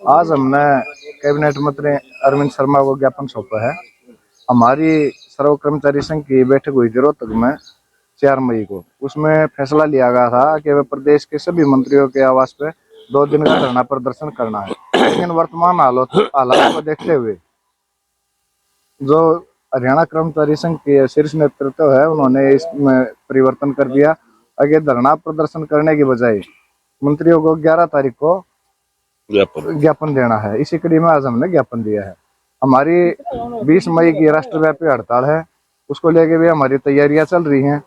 आज हमने कैबिनेट मंत्री अरविंद शर्मा को ज्ञापन सौंपा है। हमारी सर्व कर्मचारी संघ की बैठक हुई थी रोहतक में 4 मई को। उसमें फैसला लिया गया था कि वह प्रदेश के सभी मंत्रियों के आवास पे 2 दिन का धरना प्रदर्शन करना है। लेकिन वर्तमान हालात को देखते हुए जो हरियाणा कर्मचारी संघ के शीर्ष नेतृत्व है, उन्होंने इसमें परिवर्तन कर दिया। आगे धरना प्रदर्शन करने की बजाय मंत्रियों को 11 तारीख को ज्ञापन देना है। इसी कड़ी में आज हमने ज्ञापन दिया है। हमारी 20 मई की राष्ट्रव्यापी हड़ताल है, उसको लेके भी हमारी तैयारियां चल रही हैं।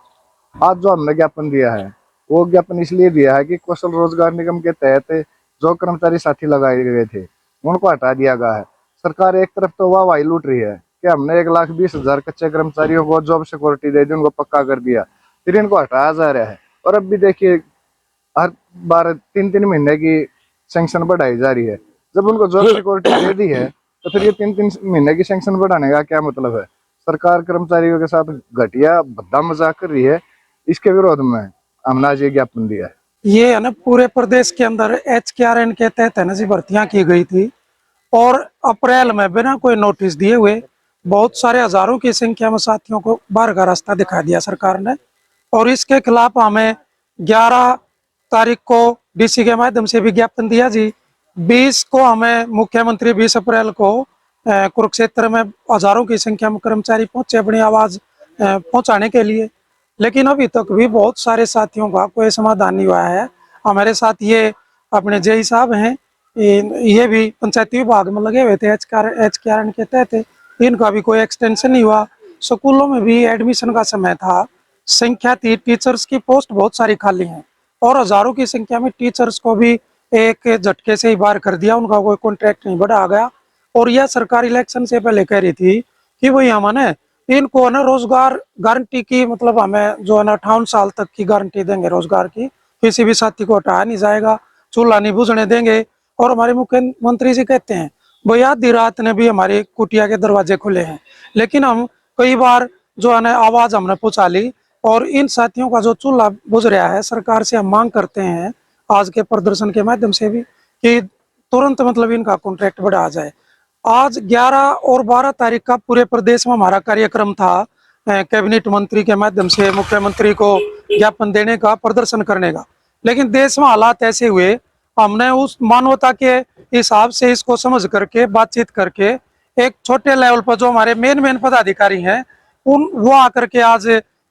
आज जो हमने ज्ञापन दिया है वो ज्ञापन इसलिए दिया है कि कौशल रोजगार निगम के तहत जो कर्मचारी साथी लगाए गए थे उनको हटा दिया गया है। सरकार एक तरफ तो वाहवाही लूट रही है कि हमने 1,20,000 कच्चे कर्मचारियों को जॉब सिक्योरिटी दे दी, उनको पक्का कर दिया, फिर इनको हटाया जा रहा है। और अब भी देखिए हर बार 3-3 महीने की सैंक्शन बढ़ाई जा रही है। जब उनको जॉब सिक्योरिटी दे दी है तो फिर ये 3-3 महीने की सैंक्शन बढ़ाने का क्या मतलब है? सरकार कर्मचारियों के साथ घटिया भद्दा मजाक कर रही है। इसके विरोध में हमने आज ये ज्ञापन दिया है। ये है ना, पूरे प्रदेश के अंदर HKRN के तहत है ना जी भर्तियां की गई थी और अप्रैल में बिना कोई नोटिस दिए हुए बहुत सारे हजारों की संख्या में साथियों को बाहर का रास्ता दिखा दिया सरकार ने। और इसके खिलाफ हमें 11 तारीख को DC के माध्यम से भी ज्ञापन दिया जी। 20 को हमें मुख्यमंत्री 20 अप्रैल को कुरुक्षेत्र में हजारों की संख्या में कर्मचारी पहुंचे अपनी आवाज पहुंचाने के लिए। लेकिन अभी तक भी बहुत सारे साथियों का कोई समाधान नहीं हुआ है। हमारे साथ ये अपने JE साहब हैं, ये भी पंचायती विभाग में लगे हुए थे HKRN के तहत। इनका भी कोई एक्सटेंशन नहीं हुआ। स्कूलों में भी एडमिशन का समय था, संख्या थी, टीचर्स की पोस्ट बहुत सारी खाली हैं और हजारों की संख्या में टीचर्स को भी एक झटके से ही बाहर कर दिया, उनका कोई कॉन्ट्रैक्ट नहीं बढ़ा गया। और यह सरकार इलेक्शन से पहले कह रही थी कि भाई हमने इनको ना रोजगार गारंटी की, मतलब हमें जो है ना 58 साल तक की गारंटी देंगे रोजगार की, किसी भी साथी को हटाया नहीं जाएगा, चूल्हा नहीं बुझने देंगे। और हमारे मुख्यमंत्री जी कहते हैं भाई आधी रात ने भी हमारी कुटिया के दरवाजे खुले हैं। लेकिन हम कई बार जो है ना आवाज हमने पहुंचा ली और इन साथियों का जो चूल्हा बुझ रहा है, सरकार से हम मांग करते हैं आज के प्रदर्शन के माध्यम से भी कि तुरंत मतलब इनका कॉन्ट्रैक्ट बढ़ाया जाए। आज 11 और 12 तारीख का पूरे प्रदेश में हमारा कार्यक्रम था, कैबिनेट मंत्री के माध्यम से मुख्यमंत्री को ज्ञापन देने का, प्रदर्शन करने का। लेकिन देश में हालात ऐसे हुए, हमने उस मानवता के हिसाब से इसको समझ करके बातचीत करके एक छोटे लेवल पर जो हमारे मेन पदाधिकारी हैं वो आकर के आज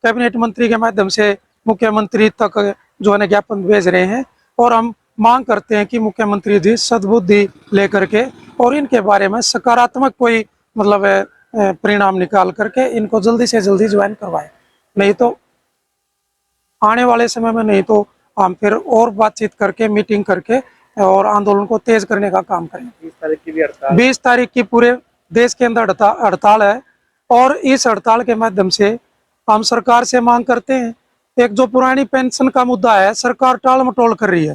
कैबिनेट मंत्री के माध्यम से मुख्यमंत्री तक जो है ज्ञापन भेज रहे हैं। और हम मांग करते हैं कि मुख्यमंत्री जी सद्बुद्धि लेकर के और इनके बारे में सकारात्मक कोई मतलब परिणाम निकाल करके इनको जल्दी से जल्दी ज्वाइन करवाएं। नहीं तो आने वाले समय में, नहीं तो हम फिर और बातचीत करके, मीटिंग करके और आंदोलन को तेज करने का काम करें। 20 तारीख की पूरे देश के अंदर हड़ताल है और इस हड़ताल के माध्यम से हम सरकार से मांग करते हैं, एक जो पुरानी पेंशन का मुद्दा है सरकार टाल मटोल कर रही है।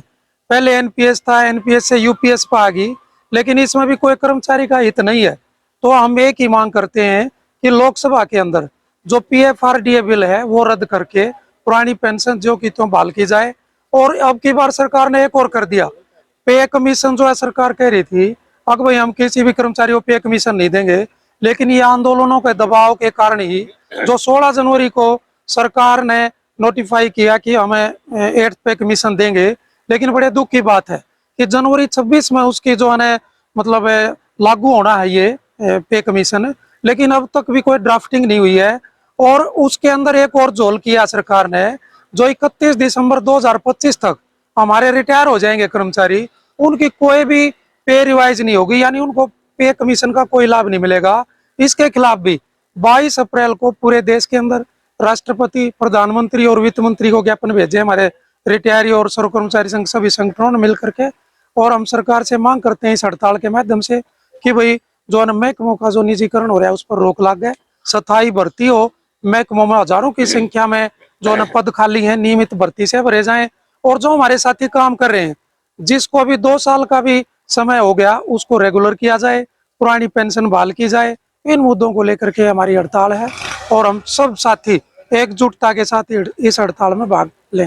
पहले NPS था, NPS से UPS पर आ गई, लेकिन इसमें भी कोई कर्मचारी का हित नहीं है। तो हम एक ही मांग करते हैं कि लोकसभा के अंदर जो PFRDA बिल है वो रद्द करके पुरानी पेंशन जो की त्यों बहाल की जाए। और अब की बार सरकार ने एक और कर दिया, पे कमीशन जो है सरकार कह रही थी अब भाई हम किसी भी कर्मचारी को पे कमीशन नहीं देंगे, लेकिन ये आंदोलनों के दबाव के कारण ही जो 16 जनवरी को सरकार ने नोटिफाई किया कि हमें 8th पे कमीशन देंगे, लेकिन बड़े दुख की बात है कि जनवरी 26 में उसकी जो है मतलब लागू होना है ये पे कमीशन, लेकिन अब तक भी कोई ड्राफ्टिंग नहीं हुई है। और उसके अंदर एक और झोल किया सरकार ने, जो 31 दिसंबर 2025 तक हमारे रिटायर हो जाएंगे कर्मचारी, उनकी कोई भी पे रिवाइज नहीं होगी, यानी उनको पे कमीशन का कोई लाभ नहीं मिलेगा। इसके खिलाफ भी 22 अप्रैल को पूरे देश के अंदर राष्ट्रपति, प्रधानमंत्री और वित्त मंत्री को ज्ञापन भेजे हमारे रिटायरी और सर्व कर्मचारी संघ सभी संगठनों ने मिल करके। और हम सरकार से मांग करते हैं इस हड़ताल के माध्यम से कि भाई जो महकमों का जो निजीकरण हो रहा है उस पर रोक लग गए, स्थायी भर्ती हो, महकमों में हजारों की संख्या में जो पद खाली है नियमित भर्ती से भरे जाएं। और जो हमारे साथी काम कर रहे हैं जिसको अभी 2 साल का भी समय हो गया उसको रेगुलर किया जाए, पुरानी पेंशन बहाल की जाए। इन मुद्दों को लेकर के हमारी हड़ताल है और हम सब साथी एकजुटता के साथ इस हड़ताल में भाग